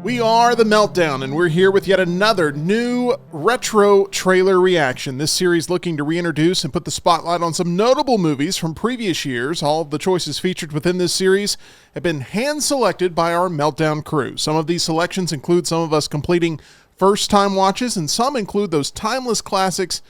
We are The Meltdown, and we're here with yet another new retro trailer reaction. This series looking to reintroduce and put the spotlight on some notable movies from previous years. All of the choices featured within this series have been hand-selected by our Meltdown crew. Some of these selections include some of us completing first-time watches, and some include those timeless classics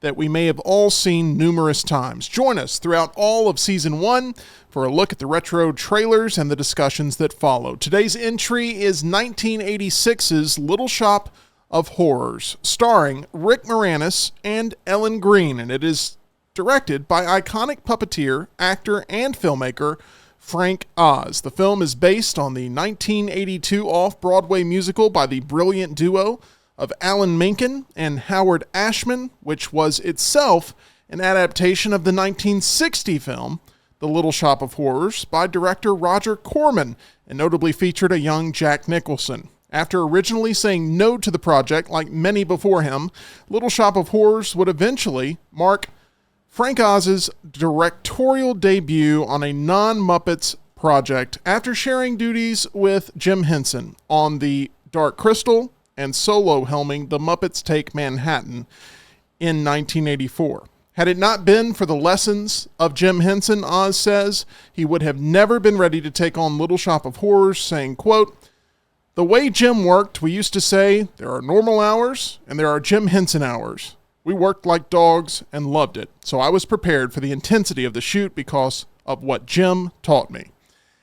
that we may have all seen numerous times. Join us throughout all of Season 1 for a look at the retro trailers and the discussions that follow. Today's entry is 1986's Little Shop of Horrors, starring Rick Moranis and Ellen Greene, and it is directed by iconic puppeteer, actor, and filmmaker Frank Oz. The film is based on the 1982 off-Broadway musical by the brilliant duo of Alan Menken and Howard Ashman, which was itself an adaptation of the 1960 film The Little Shop of Horrors by director Roger Corman, and notably featured a young Jack Nicholson. After originally saying no to the project like many before him, Little Shop of Horrors would eventually mark Frank Oz's directorial debut on a non-Muppets project after sharing duties with Jim Henson on The Dark Crystal and solo helming The Muppets Take Manhattan in 1984. Had it not been for the lessons of Jim Henson, Oz says, he would have never been ready to take on Little Shop of Horrors, saying, quote, "The way Jim worked, we used to say there are normal hours and there are Jim Henson hours. We worked like dogs and loved it. So I was prepared for the intensity of the shoot because of what Jim taught me."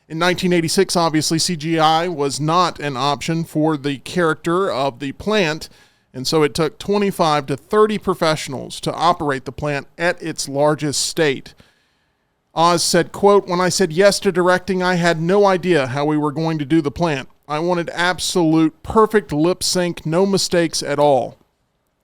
In 1986, obviously, CGI was not an option for the character of the plant, and so it took 25 to 30 professionals to operate the plant at its largest state. Oz said, quote, "When I said yes to directing, I had no idea how we were going to do the plant. I wanted absolute perfect lip sync, no mistakes at all.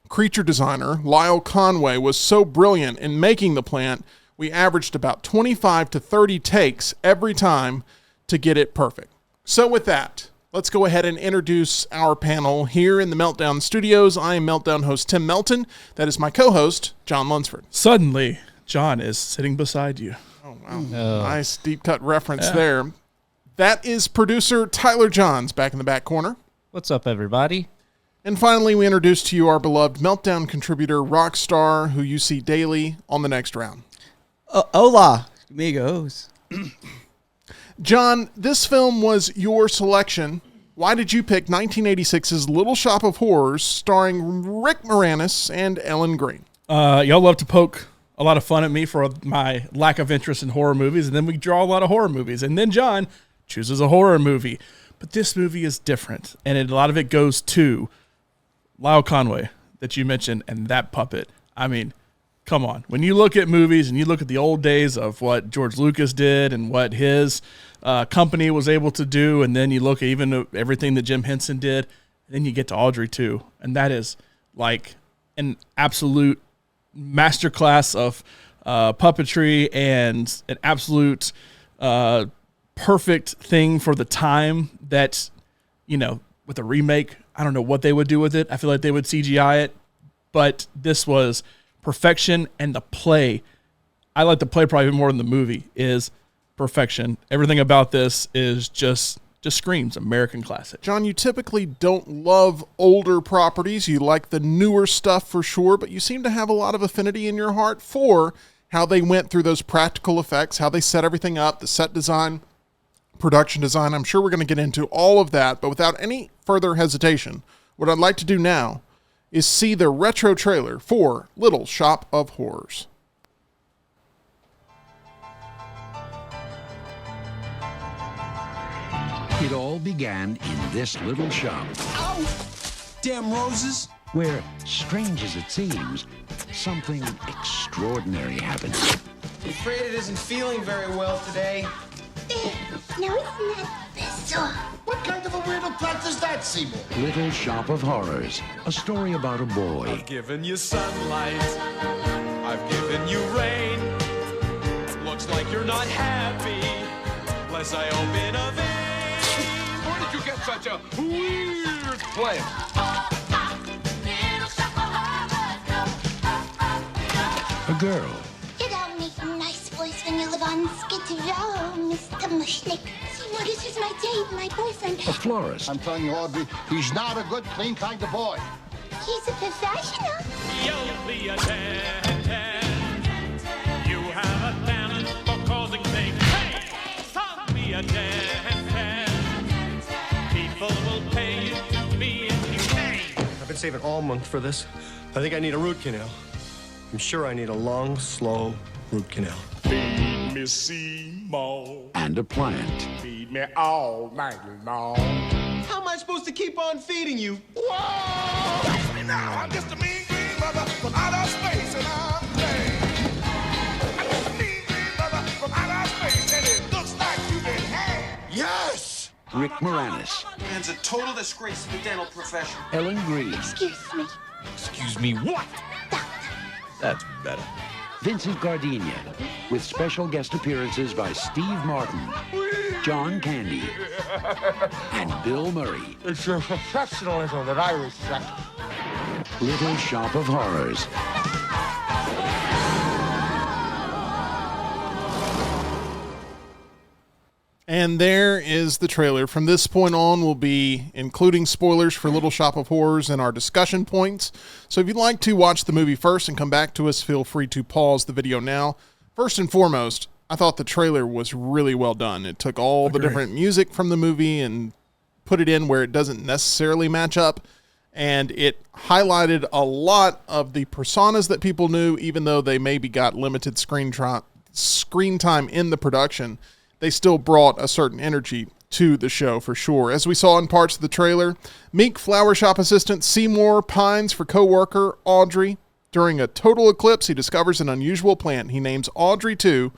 Creature designer Lyle Conway was so brilliant in making the plant, we averaged about 25 to 30 takes every time to get it perfect." So with that, let's go ahead and introduce our panel here in the Meltdown Studios. I am Meltdown host Tim Melton. That is my co-host, John Lunsford. Suddenly, John is sitting beside you. Oh, wow. Nice deep cut reference there. That is producer Tyler Johns back in the back corner. What's up, everybody? And finally, we introduce to you our beloved Meltdown contributor, Rockstar, who you see daily on The Next Round. Hola, amigos. John, this film was your selection. Why did you pick 1986's Little Shop of Horrors, starring Rick Moranis and Ellen Greene? Y'all love to poke a lot of fun at me for my lack of interest in horror movies, and then we draw a lot of horror movies, and then John chooses a horror movie. But this movie is different, and a lot of it goes to Lyle Conway that you mentioned and that puppet. I mean, come on. When you look at movies and you look at the old days of what George Lucas did and what his company was able to do, and then you look at even everything that Jim Henson did, and then you get to Audrey too, and that is like an absolute masterclass of puppetry and an absolute perfect thing for the time that, you know, with a remake, I don't know what they would do with it. I feel like they would CGI it, but this was perfection, and the play, I like the play probably even more than the movie, is perfection. Everything about this is just screams American classic. John, you typically don't love older properties. You like the newer stuff for sure, but you seem to have a lot of affinity in your heart for how they went through those practical effects, how they set everything up, the set design, production design. I'm sure we're going to get into all of that, but without any further hesitation, what I'd like to do now is see the retro trailer for Little Shop of Horrors. It all began in this little shop. Ow! Damn roses! Where, strange as it seems, something extraordinary happened. I'm afraid it isn't feeling very well today. Now isn't that bizarre? What kind of a weirdo plant is that, Seymour? Little Shop of Horrors, a story about a boy. I've given you sunlight, I've given you rain. Looks like you're not happy, unless I open a vein. Where did you get such a weird plant? A girl. You don't need a nice voice when you live on Skid Row, Mr. Mushnick. Seymour, this is my Dave, my boyfriend. A florist. I'm telling you, Audrey, he's not a good, clean kind of boy. He's a professional. You'll be a 10. You have a talent for causing things. Hey, son, be a 10. People will pay you to be in I've been saving all month for this. I think I need a root canal. I'm sure I need a long, slow root canal. Feed me Seymour. And a plant. Feed me all night long. How am I supposed to keep on feeding you? Whoa! Catch me now. I'm just a mean green mother from outer space, and I'm playing. I'm just a mean green mother from outer space, and it looks like you've been had. Yes! Rick Moranis. Man's a total disgrace to the dental profession. Ellen Greaves. Excuse me. Excuse me, what? That's better. Vincent Gardenia. With special guest appearances by Steve Martin, John Candy, and Bill Murray. It's your professionalism that I respect. Little Shop of Horrors. And there is the trailer. From this point on, we'll be including spoilers for Little Shop of Horrors in our discussion points. So if you'd like to watch the movie first and come back to us, feel free to pause the video now. First and foremost, I thought the trailer was really well done. It took all the different music from the movie and put it in where it doesn't necessarily match up. And it highlighted a lot of the personas that people knew, even though they maybe got limited screen time in the production. They still brought a certain energy to the show for sure. As we saw in parts of the trailer, meek flower shop assistant Seymour pines for co-worker Audrey. During a total eclipse, he discovers an unusual plant he names Audrey 2,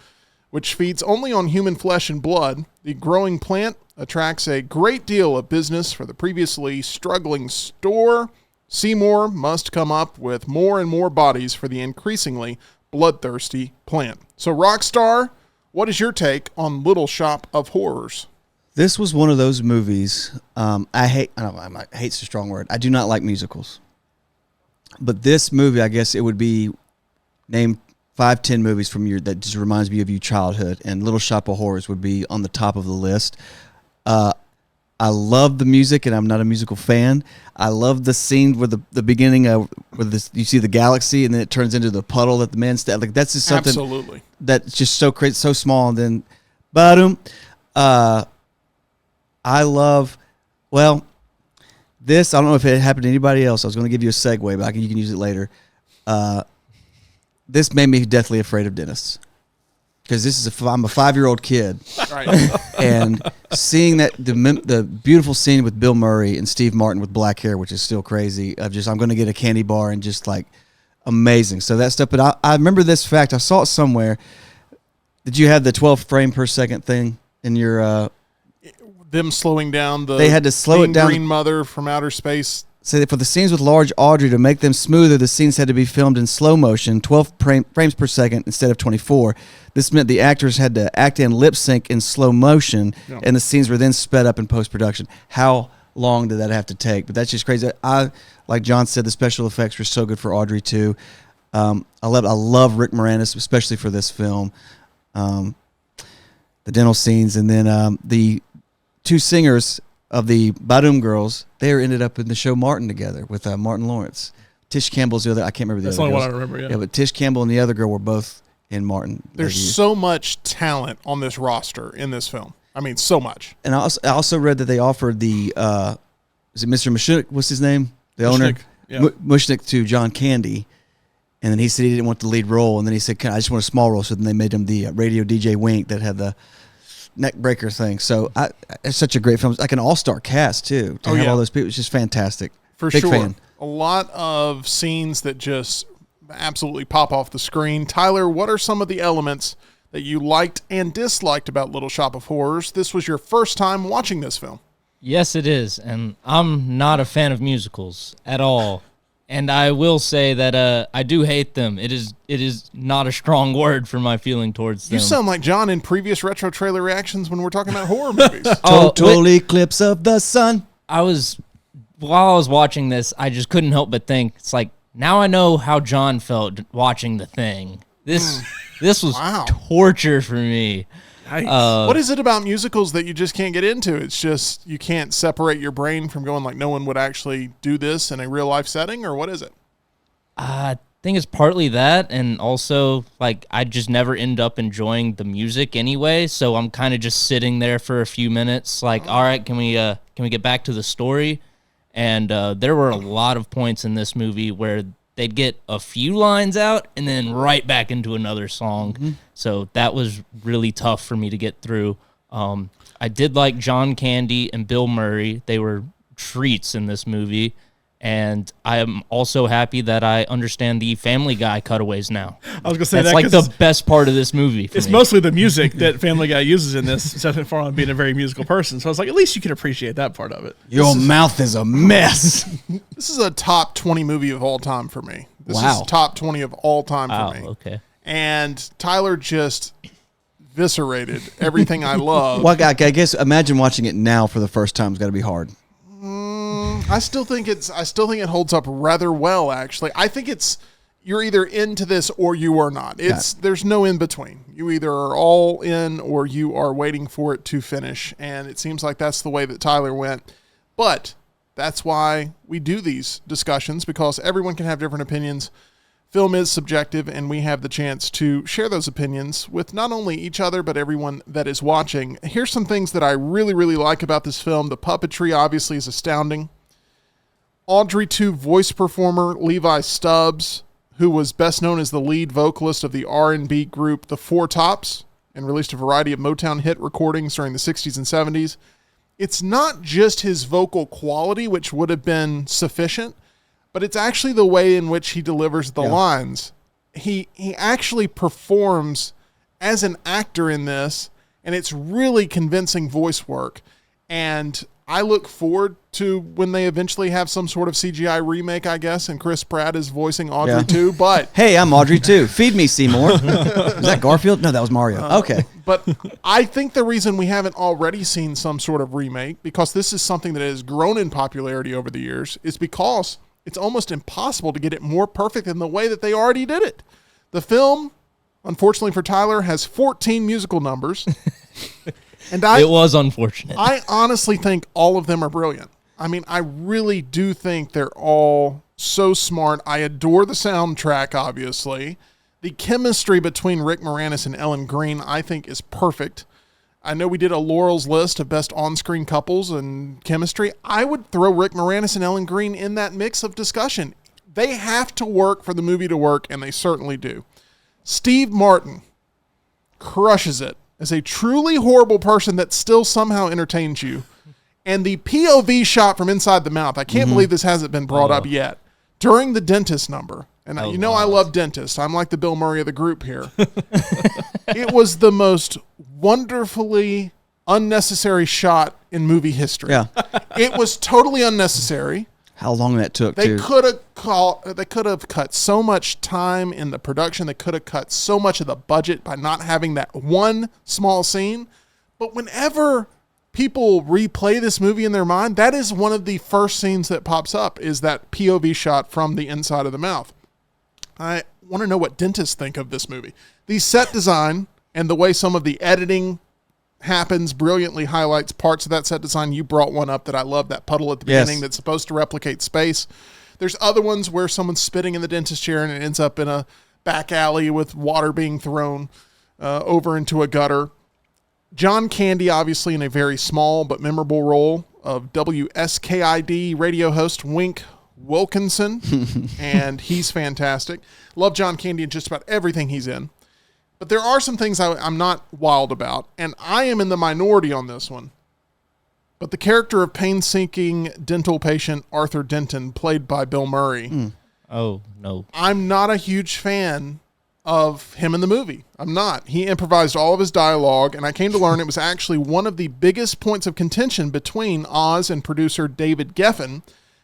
which feeds only on human flesh and blood. The growing plant attracts a great deal of business for the previously struggling store. Seymour must come up with more and more bodies for the increasingly bloodthirsty plant. So Rockstar, what is your take on Little Shop of Horrors? This was one of those movies. Hate's a strong word. I do not like musicals. But this movie, I guess it would be named 5-10 movies from that just reminds me of your childhood, and Little Shop of Horrors would be on the top of the list. I love the music, and I'm not a musical fan. I love the scene where the beginning of where you see the galaxy, and then it turns into the puddle that the man like that's just something Absolutely. that's just so crazy, so small, and then boom. I love this. I don't know if it happened to anybody else. I was going to give you a segue, but you can use it later. This made me deathly afraid of dentists. Because I'm a 5-year-old kid, Right. and seeing that the beautiful scene with Bill Murray and Steve Martin with black hair, which is still crazy, of just I'm going to get a candy bar and just like amazing. So that stuff. But I remember this fact. I saw it somewhere. Did you have the 12 frame per second thing in your? Them slowing down the. They had to slow it down. Green mother from outer space. So that for the scenes with large Audrey, to make them smoother, the scenes had to be filmed in slow motion, 12 frames per second instead of 24. This meant the actors had to act and lip sync in slow motion, and the scenes were then sped up in post-production. How long did that have to take? But that's just crazy. Like John said, the special effects were so good for Audrey too. I love Rick Moranis, especially for this film. The dental scenes, and then the two singers of the Badum Girls, they ended up in the show Martin together with Martin Lawrence. Tish Campbell's the other. I can't remember the That's other. the only girls. one I remember. Yeah, but Tish Campbell and the other girl were both in Martin. There's so much talent on this roster in this film. I mean, so much. And I also read that they offered the is it Mr. Mushnick? What's his name? The owner, Yeah. Mushnick, to John Candy, and then he said he didn't want the lead role, and then he said, I just want a small role. So then they made him the radio DJ Wink that had the neck breaker thing. So it's such a great film. It's like an all-star cast too. To have all those people, it's just fantastic. For Big sure. fan. A lot of scenes that just absolutely pop off the screen. Tyler, what are some of the elements that you liked and disliked about Little Shop of Horrors? This was your first time watching this film. Yes, it is. And I'm not a fan of musicals at all. And I will say that I do hate them. It is not a strong word for my feeling towards them. You sound like John in previous retro trailer reactions when we're talking about horror movies. Total eclipse of the sun. While I was watching this, I just couldn't help but think, it's like, now I know how John felt watching The Thing. This was Wow. torture for me. Nice. What is it about musicals that you just can't get into? It's just you can't separate your brain from going like no one would actually do this in a real life setting, or what is it? I think it's partly that, and also like I just never end up enjoying the music anyway. So I'm kind of just sitting there for a few minutes, like, all right, can we get back to the story? And there were a lot of points in this movie where they'd get a few lines out and then right back into another song. So that was really tough for me to get through. I did like John Candy and Bill Murray. They were treats in this movie. And I am also happy that I understand the Family Guy cutaways now. I was going to say that's like the best part of this movie for It's me. mostly the music that Family Guy uses in this, except for being a very musical person. So I was like, at least you can appreciate that part of it. Your mouth is a mess. This is a top 20 movie of all time for me. This Wow. is top 20 of all time for Wow, me. okay. And Tyler just eviscerated everything I love. Well, I guess imagine watching it now for the first time. It's got to be hard. I still think it holds up rather well, actually. I think you're either into this or you are not. There's no in between. You either are all in or you are waiting for it to finish, and it seems like that's the way that Tyler went. But that's why we do these discussions, because everyone can have different opinions. Film is subjective, and we have the chance to share those opinions with not only each other, but everyone that is watching. Here's some things that I really, really like about this film. The puppetry obviously is astounding. Audrey 2 voice performer Levi Stubbs, who was best known as the lead vocalist of the R&B group The Four Tops and released a variety of Motown hit recordings during the 60s and 70s. It's not just his vocal quality, which would have been sufficient, but it's actually the way in which he delivers the lines. He actually performs as an actor in this, and it's really convincing voice work. And I look forward to when they eventually have some sort of CGI remake, I guess, and Chris Pratt is voicing Audrey too. But hey, I'm Audrey too. Feed me, Seymour. Is that Garfield? No, that was Mario. Okay. But I think the reason we haven't already seen some sort of remake, because this is something that has grown in popularity over the years, is because it's almost impossible to get it more perfect than the way that they already did it. The film, unfortunately for Tyler, has 14 musical numbers. And it was unfortunate. I honestly think all of them are brilliant. I mean, I really do think they're all so smart. I adore the soundtrack, obviously. The chemistry between Rick Moranis and Ellen Greene, I think, is perfect. I know we did a Laurel's list of best on-screen couples and chemistry. I would throw Rick Moranis and Ellen Greene in that mix of discussion. They have to work for the movie to work, and they certainly do. Steve Martin crushes it as a truly horrible person that still somehow entertains you. And the POV shot from inside the mouth, I can't believe this hasn't been brought up yet. During the dentist number, and I love dentists. I'm like the Bill Murray of the group here. It was the most wonderfully unnecessary shot in movie history. Yeah. It was totally unnecessary. How long that took, They too. could have cut so much time in the production. They could have cut so much of the budget by not having that one small scene. But whenever people replay this movie in their mind, that is one of the first scenes that pops up, is that POV shot from the inside of the mouth. I want to know what dentists think of this movie. The set design and the way some of the editing happens brilliantly highlights parts of that set design. You brought one up that I love, that puddle at the beginning that's supposed to replicate space. There's other ones where someone's spitting in the dentist chair and it ends up in a back alley with water being thrown over into a gutter. John Candy, obviously in a very small but memorable role of WSKID radio host Wink Wilkinson, and he's fantastic. Love John Candy in just about everything he's in. But there are some things I'm not wild about, and I am in the minority on this one. But the character of painstaking dental patient Arthur Denton, played by Bill Murray. Oh, no. I'm not a huge fan of him in the movie. I'm not. He improvised all of his dialogue, and I came to learn it was actually one of the biggest points of contention between Oz and producer David Geffen,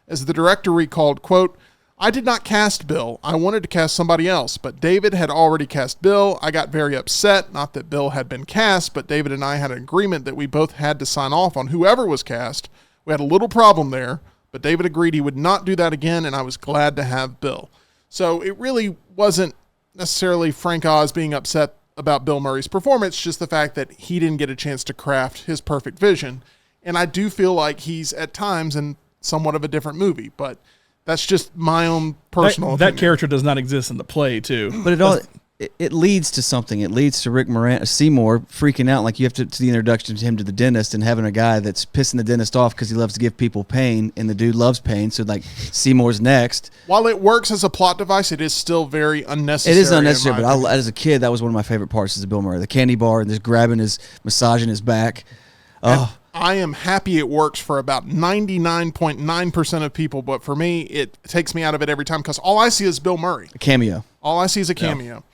as the director recalled, quote, "I did not cast Bill. I wanted to cast somebody else, but David had already cast Bill. I got very upset, not that Bill had been cast, but David and I had an agreement that we both had to sign off on whoever was cast. We had a little problem there, but David agreed he would not do that again, and I was glad to have Bill." So it really wasn't necessarily Frank Oz being upset about Bill Murray's performance, just the fact that he didn't get a chance to craft his perfect vision. And I do feel like he's at times in somewhat of a different movie, but that's just my own personal that opinion. character does not exist in the play too. But it leads to something. It leads to Rick Seymour freaking out. Like you have to the introduction to him to the dentist and having a guy that's pissing the dentist off because he loves to give people pain, and the dude loves pain. So like Seymour's next. While it works as a plot device, it is still very unnecessary. It is unnecessary, but as a kid, that was one of my favorite parts is Bill Murray. The candy bar and just grabbing massaging his back. Oh. I am happy it works for about 99.9% of people, but for me, it takes me out of it every time because all I see is Bill Murray. A cameo. All I see is a cameo.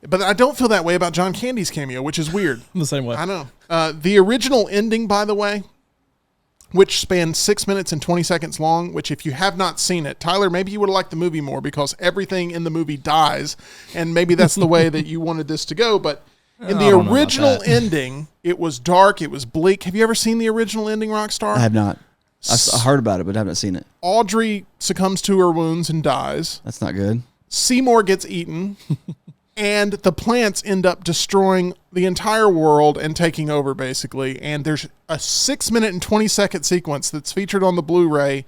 But I don't feel that way about John Candy's cameo, which is weird. The same way. I know. The original ending, by the way, which spanned 6 minutes and 20 seconds long, which if you have not seen it, Tyler, maybe you would have liked the movie more because everything in the movie dies, and maybe that's the way that you wanted this to go, but in the original ending, it was dark, it was bleak. Have you ever seen the original ending, Rockstar? I have not. I heard about it, but I haven't seen it. Audrey succumbs to her wounds and dies. That's not good. Seymour gets eaten, and the plants end up destroying the entire world and taking over, basically. And there's a 6 minute and 20-second sequence that's featured on the Blu-ray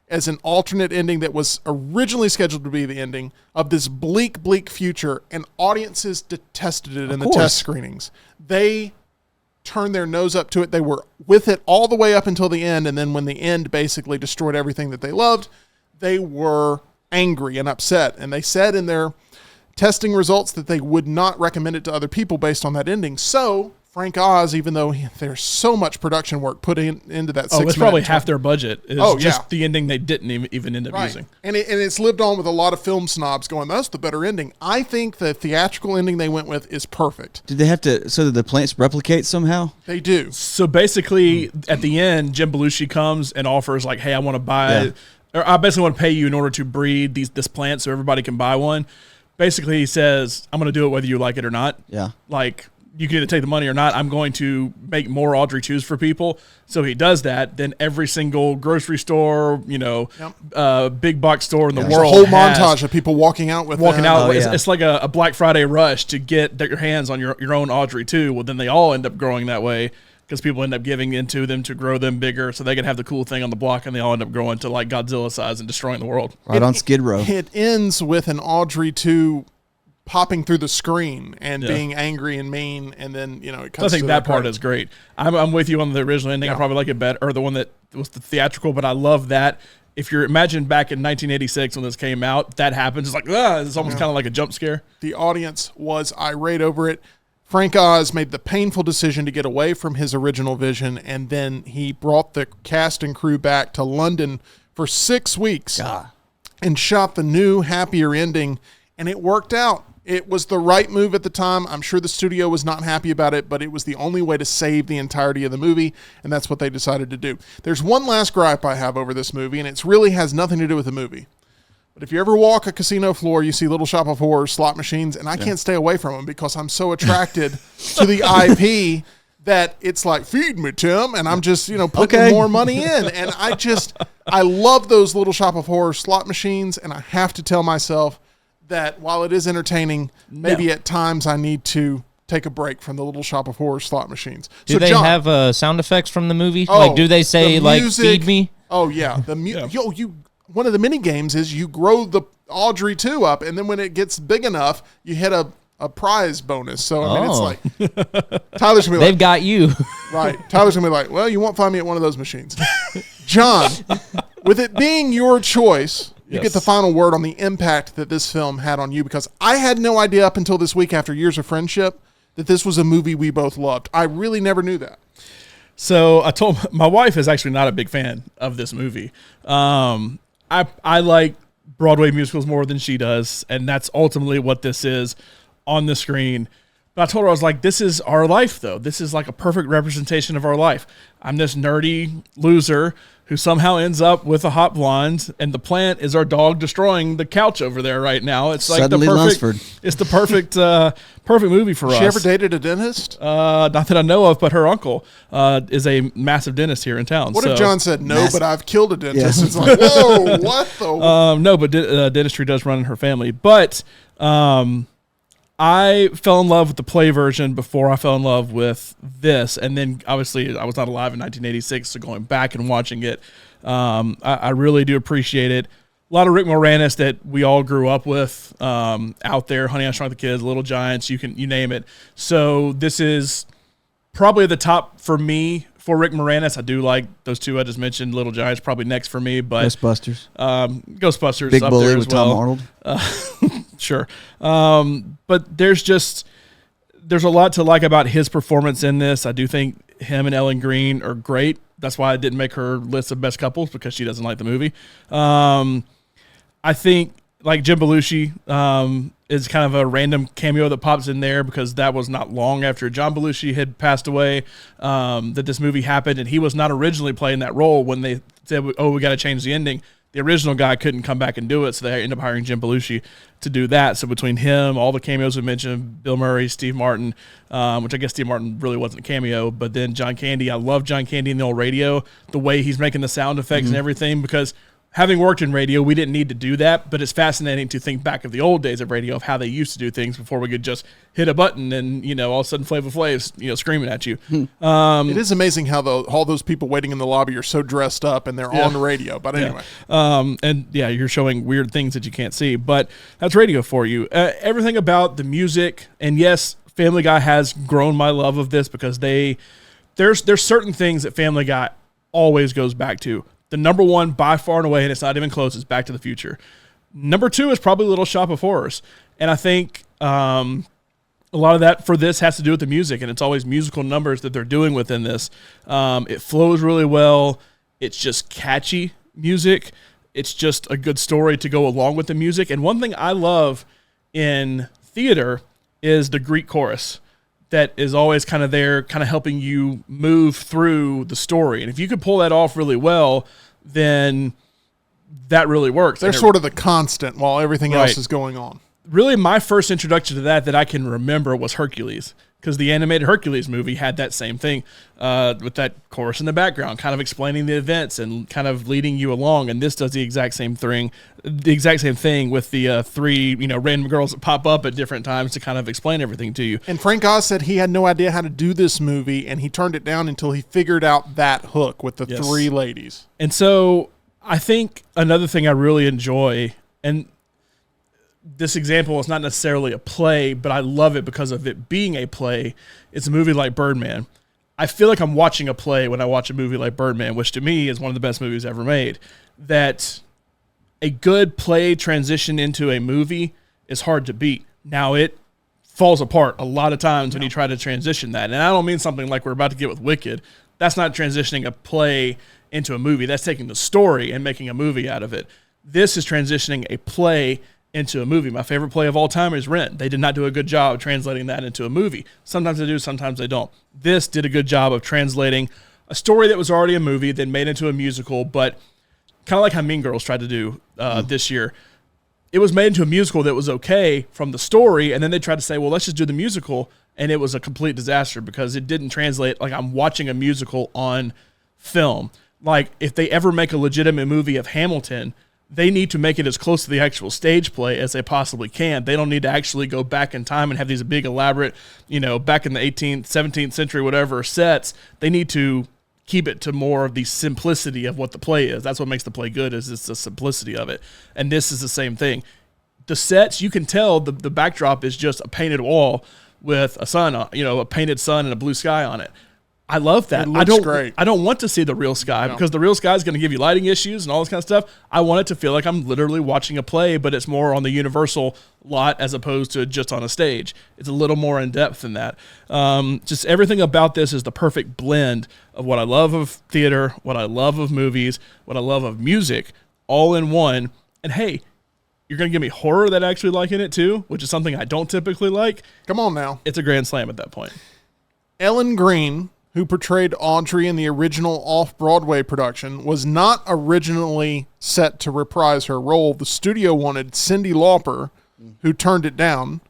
as an alternate ending that was originally scheduled to be the ending of this bleak future, and audiences detested it in the test screenings. They turned their nose up to it. They were with it all the way up until the end, and then when the end basically destroyed everything that they loved, they were angry and upset. And they said in their testing results that they would not recommend it to other people based on that ending. So Frank Oz, even though there's so much production work put into that 6 minutes. It's probably half their budget is just the ending they didn't even end up using. And it's lived on with a lot of film snobs going, that's the better ending. I think the theatrical ending they went with is perfect. Did they have to, so that the plants replicate somehow? They do. So basically, at the end, Jim Belushi comes and offers like, hey, I want to buy, or I basically want to pay you in order to breed this plant so everybody can buy one. Basically, he says, I'm going to do it whether you like it or not. Yeah. Like, you can either take the money or not. I'm going to make more Audrey 2s for people. So he does that. Then every single grocery store, big box store in the world. There's a whole montage of people walking out with them. It's like a Black Friday rush to get your hands on your own Audrey 2. Well, then they all end up growing that way because people end up giving into them to grow them bigger so they can have the cool thing on the block, and they all end up growing to like Godzilla size and destroying the world. Right on Skid Row. It ends with an Audrey 2 popping through the screen and being angry and mean, and then it cuts. I think that part is great. I'm with you on the original ending. I probably like it better, or the one that was the theatrical, but I love that. If you're imagine back in 1986 when this came out, that happens. It's like it's almost kind of like a jump scare. The audience was irate over it. Frank Oz made the painful decision to get away from his original vision, and then he brought the cast and crew back to London for 6 weeks and shot the new, happier ending, and it worked out. It was the right move at the time. I'm sure the studio was not happy about it, but it was the only way to save the entirety of the movie, and that's what they decided to do. There's one last gripe I have over this movie, and it really has nothing to do with the movie. But if you ever walk a casino floor, you see Little Shop of Horrors slot machines, and I can't stay away from them because I'm so attracted to the IP that it's like, feed me, Tim, and I'm just, putting more money in. And I love those Little Shop of Horrors slot machines, and I have to tell myself that while it is entertaining, maybe at times I need to take a break from the Little Shop of Horrors slot machines. Do they have sound effects from the movie? Like, do they say, feed me? Oh, yeah. One of the mini games is you grow the Audrey 2 up, and then when it gets big enough, you hit a prize bonus. So, I mean, it's like, Tyler's going to be They've got you. Right. Tyler's going to be like, well, you won't find me at one of those machines. John, with it being your choice, you get the final word on the impact that this film had on you, because I had no idea up until this week after years of friendship that this was a movie we both loved. I really never knew that. So I told my wife is actually not a big fan of this movie. I like Broadway musicals more than she does, and that's ultimately what this is on the screen. But I told her, I was like, this is our life, though. This is like a perfect representation of our life. I'm this nerdy loser who somehow ends up with a hot blonde, and the plant is our dog destroying the couch over there right now. It's like Suddenly the perfect. Lunsford. It's the perfect, perfect movie for us. She ever dated a dentist? Not that I know of, but her uncle is a massive dentist here in town. What if John said no, but I've killed a dentist? Yeah. It's like, whoa, what the? No, but dentistry does run in her family. But I fell in love with the play version before I fell in love with this. And then obviously I was not alive in 1986, so going back and watching it, I really do appreciate it. A lot of Rick Moranis that we all grew up with out there, Honey, I Shrunk the Kids, Little Giants, you name it. So this is probably the top for me for Rick Moranis. I do like those two I just mentioned. Little Giants probably next for me, but Ghostbusters. Ghostbusters Big up Bully there with as well. Tom Arnold. Sure. But there's a lot to like about his performance in this. I do think him and Ellen Greene are great. That's why I didn't make her list of best couples, because she doesn't like the movie. I think like Jim Belushi is kind of a random cameo that pops in there because that was not long after John Belushi had passed away that this movie happened, and he was not originally playing that role when they said, oh, we got to change the ending. The original guy couldn't come back and do it, so they ended up hiring Jim Belushi to do that. So between him, all the cameos we mentioned, Bill Murray, Steve Martin, which I guess Steve Martin really wasn't a cameo, but then John Candy. I love John Candy in the old radio, the way he's making the sound effects and everything, because having worked in radio, we didn't need to do that, but it's fascinating to think back of the old days of radio, of how they used to do things before we could just hit a button and, all of a sudden Flavor Flav's, screaming at you. It is amazing how all those people waiting in the lobby are so dressed up and they're on the radio. But anyway. You're showing weird things that you can't see, but that's radio for you. Everything about the music, and yes, Family Guy has grown my love of this because there's certain things that Family Guy always goes back to. The number one by far and away, and it's not even close, is Back to the Future. Number two is probably Little Shop of Horrors. And I think a lot of that for this has to do with the music, and it's always musical numbers that they're doing within this. It flows really well. It's just catchy music. It's just a good story to go along with the music. And one thing I love in theater is the Greek chorus that is always kind of there, kind of helping you move through the story. And if you could pull that off really well, then that really works. They're sort of the constant while everything else is going on. Really, my first introduction to that I can remember was Hercules, because the animated Hercules movie had that same thing with that chorus in the background, kind of explaining the events and kind of leading you along. And this does the exact same thing with the three random girls that pop up at different times to kind of explain everything to you. And Frank Oz said he had no idea how to do this movie, and he turned it down until he figured out that hook with the three ladies. And so I think another thing I really enjoy, and this example is not necessarily a play, but I love it because of it being a play. It's a movie like Birdman. I feel like I'm watching a play when I watch a movie like Birdman, which to me is one of the best movies ever made. That a good play transition into a movie is hard to beat. Now, it falls apart a lot of times when you try to transition that. And I don't mean something like we're about to get with Wicked. That's not transitioning a play into a movie. That's taking the story and making a movie out of it. This is transitioning a play into a movie. My favorite play of all time is Rent. They did not do a good job translating that into a movie. Sometimes they do, sometimes they don't. This did a good job of translating a story that was already a movie, then made into a musical, but kind of like how Mean Girls tried to do this year. It was made into a musical that was okay from the story, and then they tried to say, well, let's just do the musical, and it was a complete disaster because it didn't translate like I'm watching a musical on film. Like, if they ever make a legitimate movie of Hamilton, they need to make it as close to the actual stage play as they possibly can. They don't need to actually go back in time and have these big elaborate, back in the 18th, 17th century, whatever sets. They need to keep it to more of the simplicity of what the play is. That's what makes the play good, is it's the simplicity of it. And this is the same thing. The sets, you can tell the backdrop is just a painted wall with a sun, a painted sun and a blue sky on it. I love that. It looks great. I don't want to see the real sky because the real sky is going to give you lighting issues and all this kind of stuff. I want it to feel like I'm literally watching a play, but it's more on the Universal lot as opposed to just on a stage. It's a little more in depth than that. Just everything about this is the perfect blend of what I love of theater, what I love of movies, what I love of music, all in one. And hey, you're going to give me horror that I actually like in it too, which is something I don't typically like. Come on now. It's a grand slam at that point. Ellen Greene, who portrayed Audrey in the original off-Broadway production, was not originally set to reprise her role. The studio wanted Cyndi Lauper, who turned it down.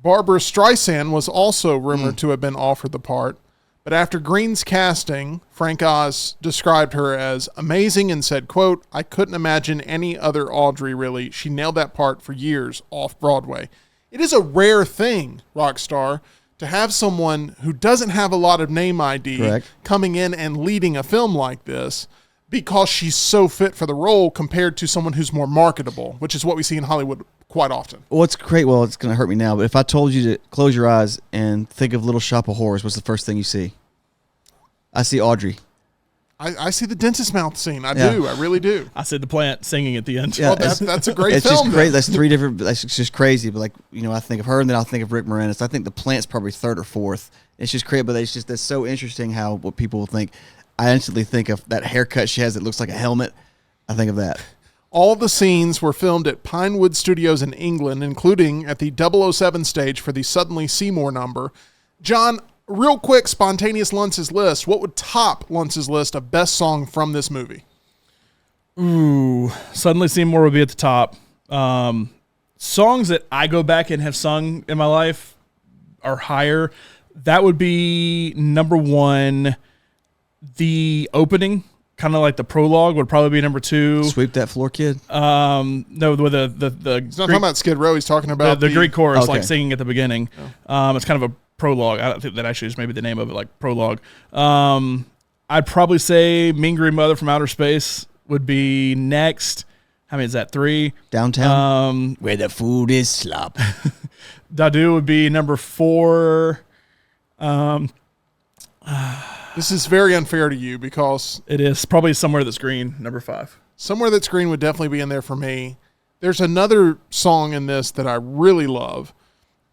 Barbara Streisand was also rumored to have been offered the part, but after Greene's casting, Frank Oz described her as amazing and said, quote, "I couldn't imagine any other Audrey, really. She nailed that part for years off-Broadway." It is a rare thing, Rockstar, to have someone who doesn't have a lot of name ID Correct. coming in and leading a film like this because she's so fit for the role compared to someone who's more marketable, which is what we see in Hollywood quite often. What's great? Well, it's going to hurt me now, but if I told you to close your eyes and think of Little Shop of Horrors, what's the first thing you see? I see Audrey. I see the dentist mouth scene. I Yeah. do. I really do. I said the plant singing at the end. Yeah, Well, that's a great It's film. just great. then. That's three different. That's just crazy. But like I think of her, and then I'll think of Rick Moranis. I think the plant's probably third or fourth. It's just great, but that's so interesting how what people will think. I instantly think of that haircut she has that looks like a helmet. I think of that. All the scenes were filmed at Pinewood Studios in England, including at the 007 stage for the Suddenly Seymour number. John, real quick, spontaneous Luntz's list. What would top Luntz's list of best song from this movie? Ooh, Suddenly Seymour would be at the top. Songs that I go back and have sung in my life are higher. That would be number one. The opening, kind of like the prologue, would probably be number two. Sweep that floor, kid. No, with the He's not talking about Skid Row. He's talking about the Greek chorus, Okay. like singing at the beginning. It's kind of a prologue. I don't think that actually is maybe the name of it, like prologue. I'd probably say Mean Green Mother from Outer Space would be next. How many is that? 3. Downtown, where the food is slop. Dadu would be number 4. This is very unfair to you because It is probably Somewhere That's Green, number 5. Somewhere That's Green would definitely be in there for me. There's another song in this that I really love.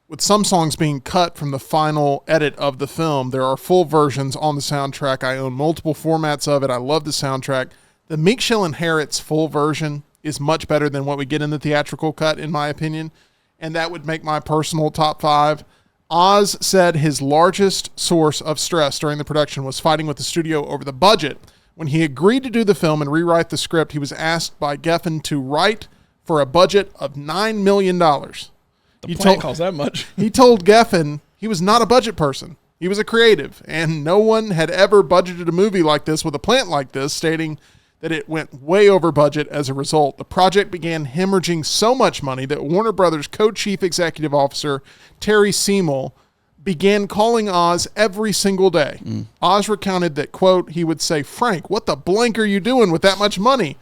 With some songs being cut from the final edit of the film, there are full versions on the soundtrack. I own multiple formats of it. I love the soundtrack. The Meek Shell Inherits full version is much better than what we get in the theatrical cut, in my opinion, and that would make my personal top 5. Oz said his largest source of stress during the production was fighting with the studio over the budget. When he agreed to do the film and rewrite the script, he was asked by Geffen to write for a budget of $9 million. The plant costs that much. He told Geffen he was not a budget person. He was a creative, and no one had ever budgeted a movie like this with a plant like this, stating that it went way over budget as a result. The project began hemorrhaging so much money that Warner Brothers co-chief executive officer Terry Semel began calling Oz every single day. Oz recounted that, quote, he would say, "Frank, what the blank are you doing with that much money?"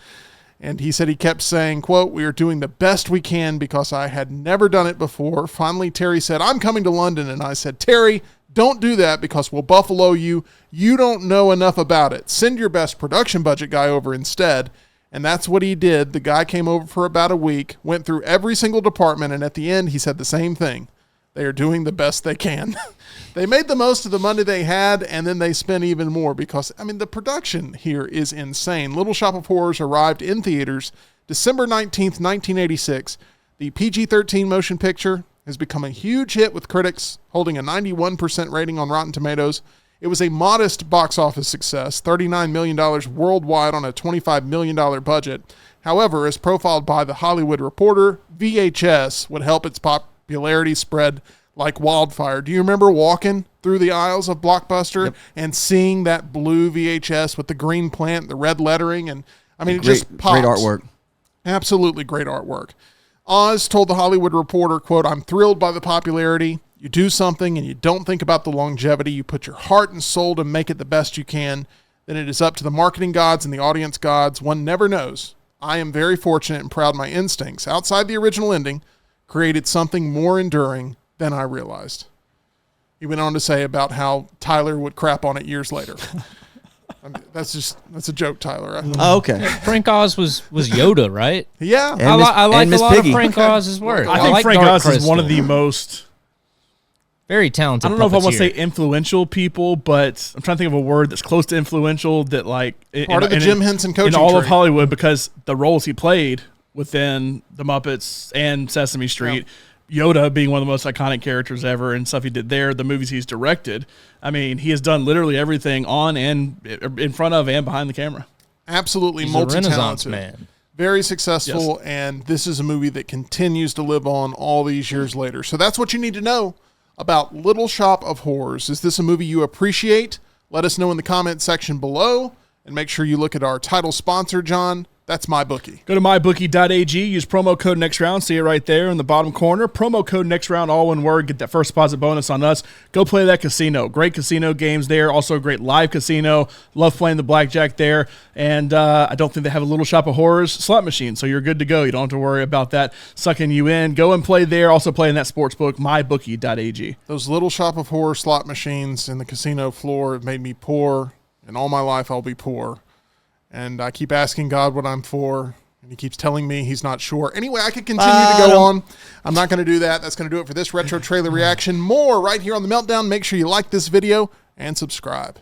And he said he kept saying, quote, "We are doing the best we can because I had never done it before." Finally, Terry said, "I'm coming to London." And I said, "Terry, don't do that because we'll buffalo you. You don't know enough about it. Send your best production budget guy over instead." And that's what he did. The guy came over for about a week, went through every single department, and at the end, he said the same thing. They are doing the best they can. They made the most of the money they had, and then they spent even more because, the production here is insane. Little Shop of Horrors arrived in theaters December 19th, 1986. The PG-13 motion picture has become a huge hit with critics, holding a 91% rating on Rotten Tomatoes. It was a modest box office success, $39 million worldwide on a $25 million budget. However, as profiled by The Hollywood Reporter, VHS would help its popularity spread like wildfire. Do you remember walking through the aisles of Blockbuster and seeing that blue VHS with the green plant, the red lettering? And it just pops. Great artwork. Absolutely great artwork. Oz told The Hollywood Reporter, quote, "I'm thrilled by the popularity. You do something and you don't think about the longevity. You put your heart and soul to make it the best you can. Then it is up to the marketing gods and the audience gods. One never knows. I am very fortunate and proud my instincts, outside the original ending, created something more enduring than I realized." He went on to say about how Tyler would crap on it years later. That's a joke, Tyler. Oh, okay. Frank Oz was Yoda, right? Yeah. And I Miss- like and Miss a lot Piggy. of Frank Oz's work. I think like Frank Dark Oz is one of Crystal. the most, Very talented. I don't know if I want to say puppeteer. influential people, but I'm trying to think of a word that's close to influential that Part of the Jim Henson coaching in all of tree. Hollywood, because the roles he played within the Muppets and Sesame Street, Yoda being one of the most iconic characters ever, and stuff he did there, the movies he's directed. He has done literally everything on and in front of and behind the camera. Absolutely He's a Renaissance multi-talented. man. Very successful, and this is a movie that continues to live on all these years later. So that's what you need to know about Little Shop of Horrors. Is this a movie you appreciate? Let us know in the comment section below, and make sure you look at our title sponsor, John, That's MyBookie. Go to mybookie.ag, use promo code next round, see it right there in the bottom corner. Promo code next round, all one word, get that first deposit bonus on us. Go play that casino. Great casino games there. Also a great live casino. Love playing the blackjack there. And I don't think they have a Little Shop of Horrors slot machine, so you're good to go. You don't have to worry about that sucking you in. Go and play there. Also play in that sports book, mybookie.ag. Those Little Shop of Horror slot machines in the casino floor have made me poor, and all my life I'll be poor. And I keep asking God what I'm for, and he keeps telling me he's not sure. Anyway, I could continue to go on. I'm not going to do that. That's going to do it for this retro trailer reaction. More right here on The Meltdown. Make sure you like this video and subscribe.